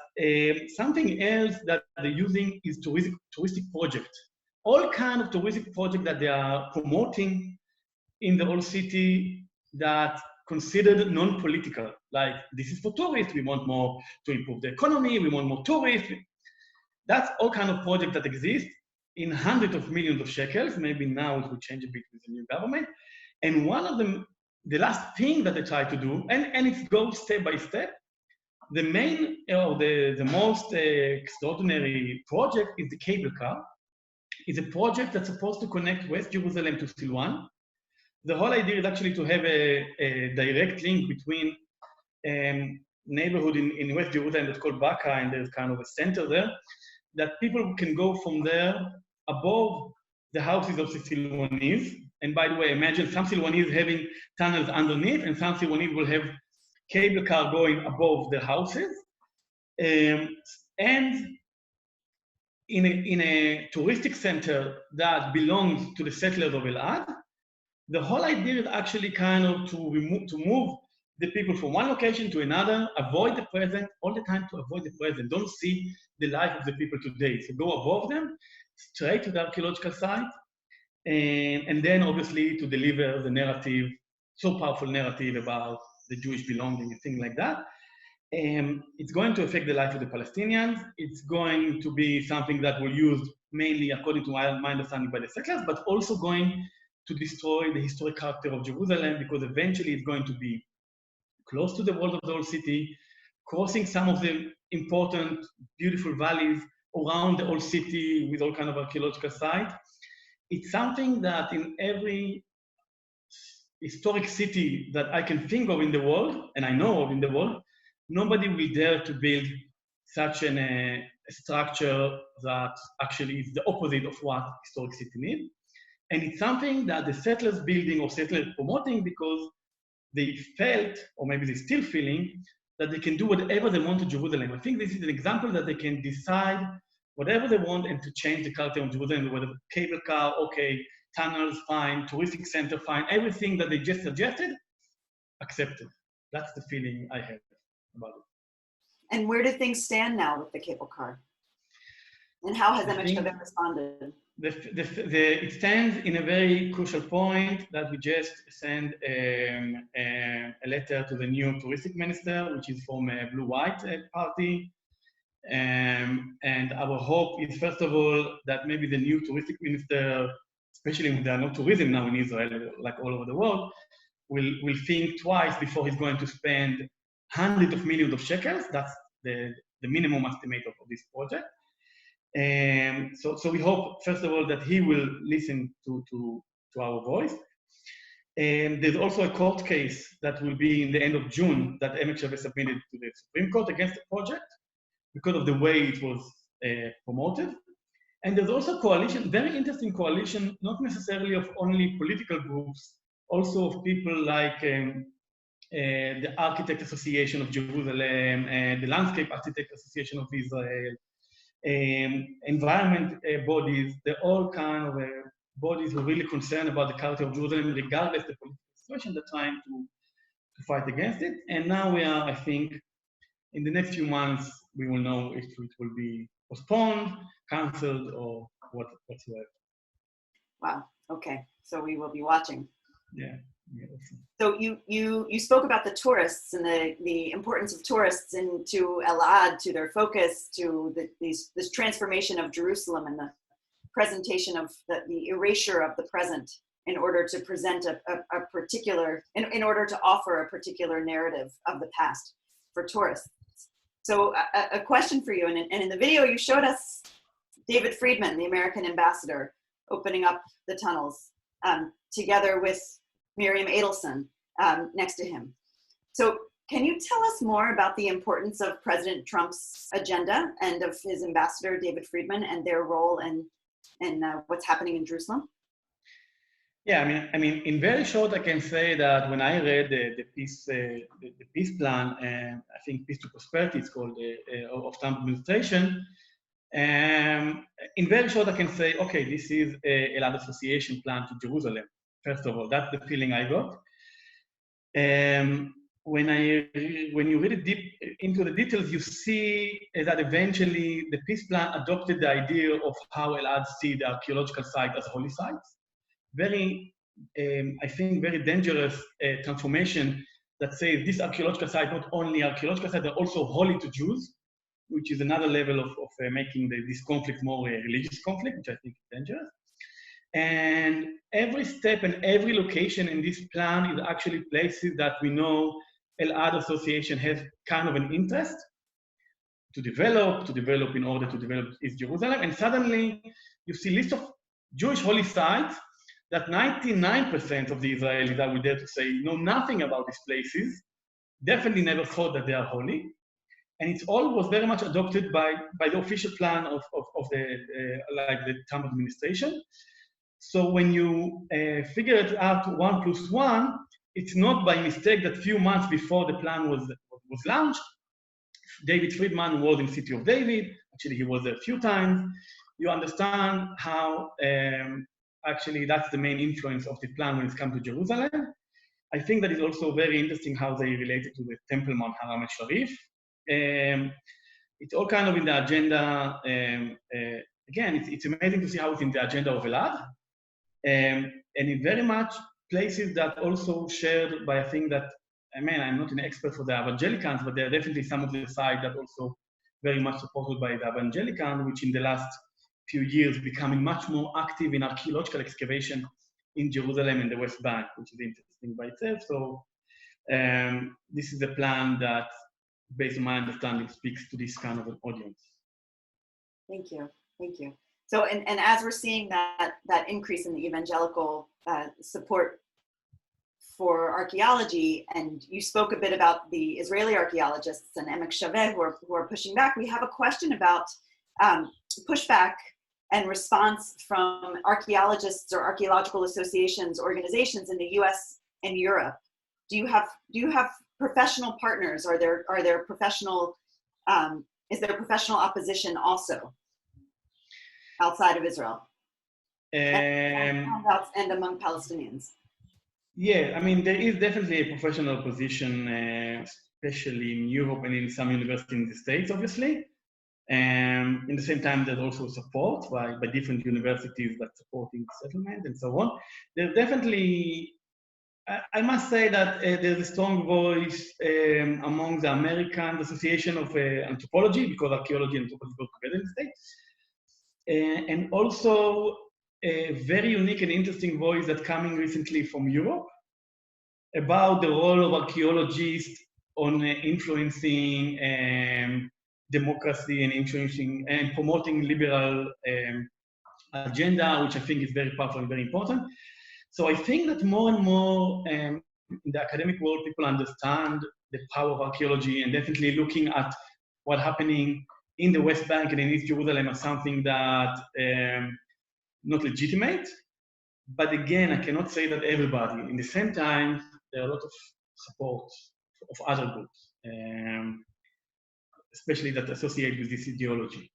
something else that they're using is touristic project. All kind of touristic project that they are promoting in the old city that considered non-political. Like, this is for tourists, we want more to improve the economy, we want more tourists. That's all kind of project that exist in hundreds of millions of shekels. Maybe now it will change a bit with the new government. And one of them, the last thing that they try to do, and it goes step by step, the main, or the most extraordinary project is the cable car. It's a project that's supposed to connect West Jerusalem to Silwan. The whole idea is actually to have a direct link between neighborhood in West Jerusalem that's called Baka, and there's kind of a center there, that people can go from there above the houses of the Silwanese. And by the way, imagine some Silwanese having tunnels underneath, and some Silwanese will have cable car going above the houses. And in a touristic center that belongs to the settlers of Elad, the whole idea is actually kind of to move the people from one location to another, avoid the present, all the time to avoid the present. Don't see the life of the people today. So go above them, straight to the archaeological site, and then obviously to deliver the narrative, so powerful narrative about the Jewish belonging and things like that. It's going to affect the life of the Palestinians. It's going to be something that will use mainly, according to my understanding, by the settlers, but also going to destroy the historic character of Jerusalem, because eventually it's going to be close to the walls of the old city, crossing some of the important, beautiful valleys around the old city with all kind of archaeological sites. It's something that in every historic city that I can think of in the world, and I know of in the world, nobody will dare to build such an a structure that actually is the opposite of what historic city need. And it's something that the settlers building or settlers promoting because they felt, or maybe they're still feeling, that they can do whatever they want to Jerusalem. I think this is an example that they can decide whatever they want and to change the culture of Jerusalem, whether cable car, okay, tunnels, fine, touristic center, fine, everything that they just suggested, accepted. That's the feeling I have about it. And where do things stand now with the cable car? And how has Emek Shaveh responded? It stands in a very crucial point that we just sent a letter to the new touristic minister, which is from a blue-white party. And our hope is, first of all, that maybe the new touristic minister, especially when there are no tourism now in Israel, like all over the world, will think twice before he's going to spend hundreds of millions of shekels. That's the minimum estimate of this project. So we hope, first of all, that he will listen to our voice. And there's also a court case that will be in the end of June that Emek Shaveh submitted to the Supreme Court against the project because of the way it was promoted. And there's also a coalition, very interesting coalition, not necessarily of only political groups, also of people like the Architect Association of Jerusalem, the Landscape Architect Association of Israel, environment bodies. They're all kind of bodies who are really concerned about the culture of Jerusalem, regardless of the political situation. They're trying to fight against it. And now we are, I think, in the next few months, we will know if it will be postponed, cancelled, or whatsoever. Wow. Okay. So we will be watching. Yeah. So you spoke about the tourists and the importance of tourists into Elad, to their focus, to this transformation of Jerusalem and the presentation of the erasure of the present in order to present a particular, in order to offer a particular narrative of the past for tourists. So a question for you, and in the video you showed us David Friedman, the American ambassador, opening up the tunnels together with Miriam Adelson next to him. So can you tell us more about the importance of President Trump's agenda and of his ambassador, David Friedman, and their role in what's happening in Jerusalem? Yeah, I mean, in very short, I can say that when I read the peace plan, and I think Peace to Prosperity, it's called, of Trump administration, in very short, I can say, okay, this is a Elad association plan to Jerusalem. First of all, that's the feeling I got. When you read it deep into the details, you see that eventually the peace plan adopted the idea of how Elad see the archaeological site as holy sites. Very, I think, very dangerous transformation that says this archaeological site, not only archaeological site, they're also holy to Jews, which is another level of making this conflict more a religious conflict, which I think is dangerous. And every step and every location in this plan is actually places that we know Elad Association has kind of an interest to develop in order to develop East Jerusalem. And suddenly you see a list of Jewish holy sites that 99% of the Israelis, I would dare to say, know nothing about these places, definitely never thought that they are holy. And it all was very much adopted by the official plan of the Trump administration. So when you figure it out 1 + 1, it's not by mistake that few months before the plan was launched, David Friedman was in City of David. Actually, he was there a few times. You understand how actually that's the main influence of the plan when it comes to Jerusalem. I think that is also very interesting how they related to the Temple Mount Haram Al-Sharif. It's all kind of in the agenda. Again, it's amazing to see how it's in the agenda of Elad. And in very much places that also shared by, I think that, I mean, I'm not an expert for the evangelicals, but there are definitely some of the side that also very much supported by the evangelicals, which in the last few years becoming much more active in archaeological excavation in Jerusalem and the West Bank, which is interesting by itself. So this is a plan that, based on my understanding, speaks to this kind of an audience. Thank you. So, and as we're seeing that increase in the evangelical support for archaeology, and you spoke a bit about the Israeli archaeologists and Emek Shaveh who are pushing back, we have a question about pushback and response from archaeologists or archaeological associations, organizations in the US and Europe? Do you have professional partners? Are there professional, is there professional opposition also outside of Israel and among Palestinians? Yeah, I mean, there is definitely a professional position, especially in Europe and in some universities in the States, obviously. In the same time, there's also support by different universities that supporting settlement and so on. There's definitely, I must say that there's a strong voice among the American Association of Anthropology, because archaeology and anthropology go together in the States. And also a very unique and interesting voice that's coming recently from Europe about the role of archaeologists on influencing democracy and influencing and promoting liberal agenda, which I think is very powerful and very important. So I think that more and more in the academic world, people understand the power of archaeology, and definitely looking at what's happening in the West Bank and in East Jerusalem as something that not legitimate. But again, I cannot say that everybody. In the same time, there are a lot of support of other groups, especially that associate with this ideology.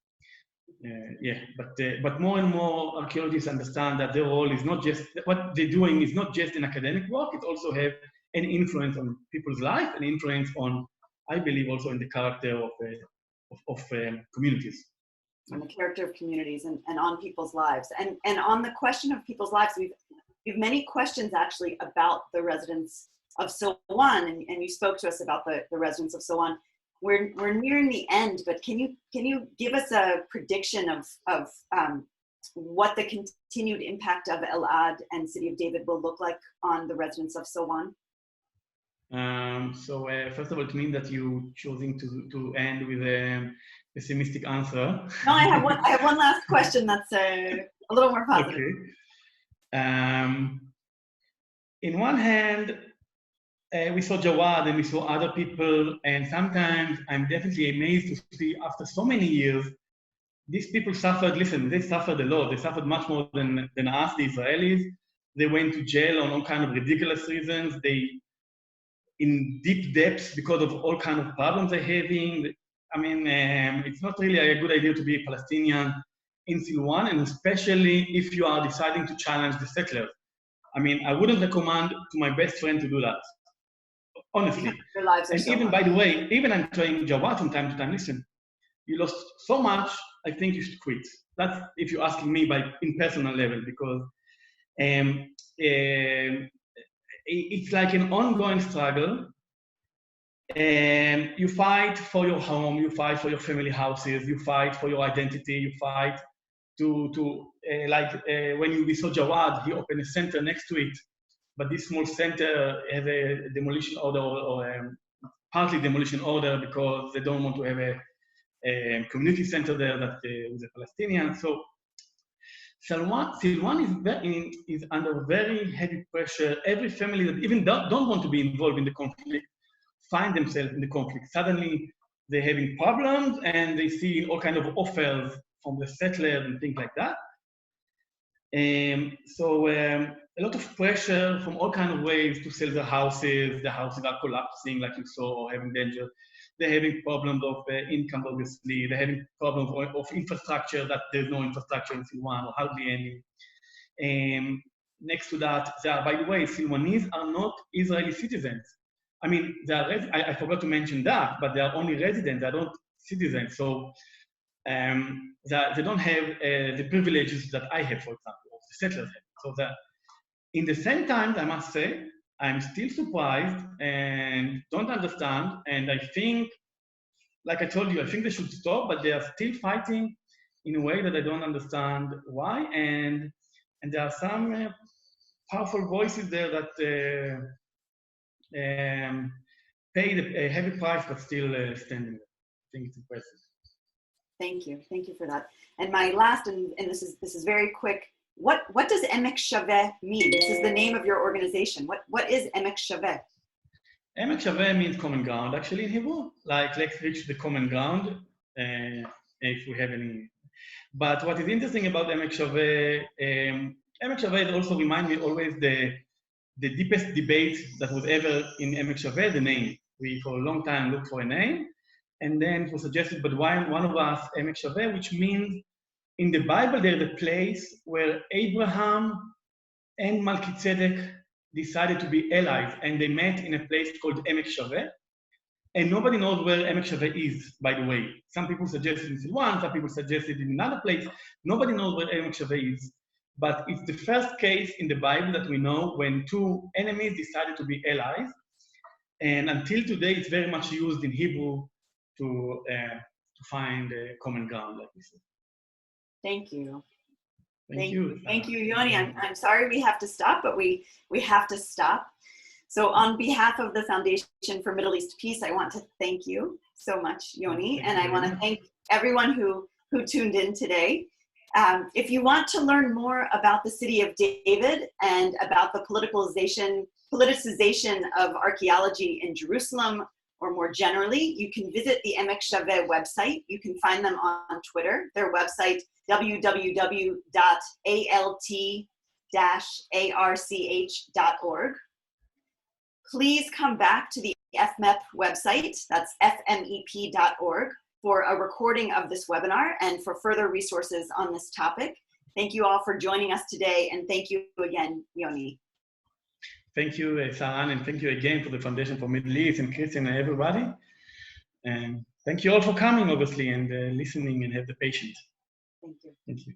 But more and more archaeologists understand that their role is not just, what they're doing is not just an academic work, it also have an influence on people's life, an influence on, I believe, also in the character of communities. On the character of communities and on people's lives. And on the question of people's lives, we've many questions actually about the residents of Silwan, and you spoke to us about the residents of Silwan. We're nearing the end, but can you give us a prediction of what the continued impact of Elad and City of David will look like on the residents of Silwan? First of all, it means that you choosing to end with a pessimistic answer. No, I have one last question that's a little more positive. Okay. In one hand, we saw Jawad and we saw other people, and sometimes I'm definitely amazed to see after so many years, these people suffered, listen, they suffered a lot. They suffered much more than us, the Israelis. They went to jail on all kind of ridiculous reasons. They in deep depths because of all kind of problems they're having. I mean, it's not really a good idea to be a Palestinian in Silwan, and especially if you are deciding to challenge the settlers. I mean, I wouldn't recommend to my best friend to do that, honestly. Their lives are and so even, hard. by the way, even I'm trying Jawad from time to time, listen, you lost so much, I think you should quit. That's if you're asking me in personal level, because it's like an ongoing struggle. You fight for your home, you fight for your family houses, you fight for your identity, you fight when we saw Jawad, he opened a center next to it, but this small center has a demolition order or partly demolition order because they don't want to have a community center there that with the Palestinians. So Silwan is under very heavy pressure. Every family that even don't want to be involved in the conflict find themselves in the conflict. Suddenly they're having problems and they see all kinds of offers from the settlers and things like that. A lot of pressure from all kinds of ways to sell their houses. The houses are collapsing, like you saw, or having danger. They're having problems of income, obviously. They're having problems of infrastructure, that there's no infrastructure in Silwan, or hardly any. Next to that, by the way, Silwanese are not Israeli citizens. I mean, I forgot to mention that, but they are only residents, they're not citizens. So they don't have the privileges that I have, for example, or the settlers have. So that in the same time, I must say, I'm still surprised and don't understand. And I think, like I told you, I think they should stop, but they are still fighting in a way that I don't understand why. And there are some powerful voices there that paid a heavy price, but still standing there. I think it's impressive. Thank you for that. And my last, and this is very quick. What does Emek Shaveh mean? This is the name of your organization. What is Emek Shaveh? Emek Shaveh means common ground, actually, in Hebrew. Like, let's reach the common ground. If we have any But what is interesting about Emek Shaveh, Emek Shaveh also reminds me always the deepest debate that was ever in Emek Shaveh, the name. We, for a long time, looked for a name, and then it was suggested by one of us, Emek Shaveh, which means in the Bible, there's a place where Abraham and Melchizedek decided to be allies, and they met in a place called Emek Shaveh. And nobody knows where Emek Shaveh is, by the way. Some people suggest it in Silwan, some people suggest it in another place. Nobody knows where Emek Shaveh is. But it's the first case in the Bible that we know when two enemies decided to be allies. And until today, it's very much used in Hebrew to find a common ground, like we said. Thank you. Thank you. Thank you, Yoni. I'm sorry we have to stop, but we have to stop. So on behalf of the Foundation for Middle East Peace, I want to thank you so much, Yoni, and I want to thank everyone who tuned in today. If you want to learn more about the city of David and about the politicization of archaeology in Jerusalem, or more generally, you can visit the Emek Shaveh website. You can find them on Twitter. Their website, www.alt-arch.org. Please come back to the FMEP website, that's fmep.org, for a recording of this webinar and for further resources on this topic. Thank you all for joining us today, and thank you again, Yoni. Thank you, Saran, and thank you again for the Foundation for Middle East and Christian and everybody. And thank you all for coming, obviously, and listening and have the patience. Thank you. Thank you.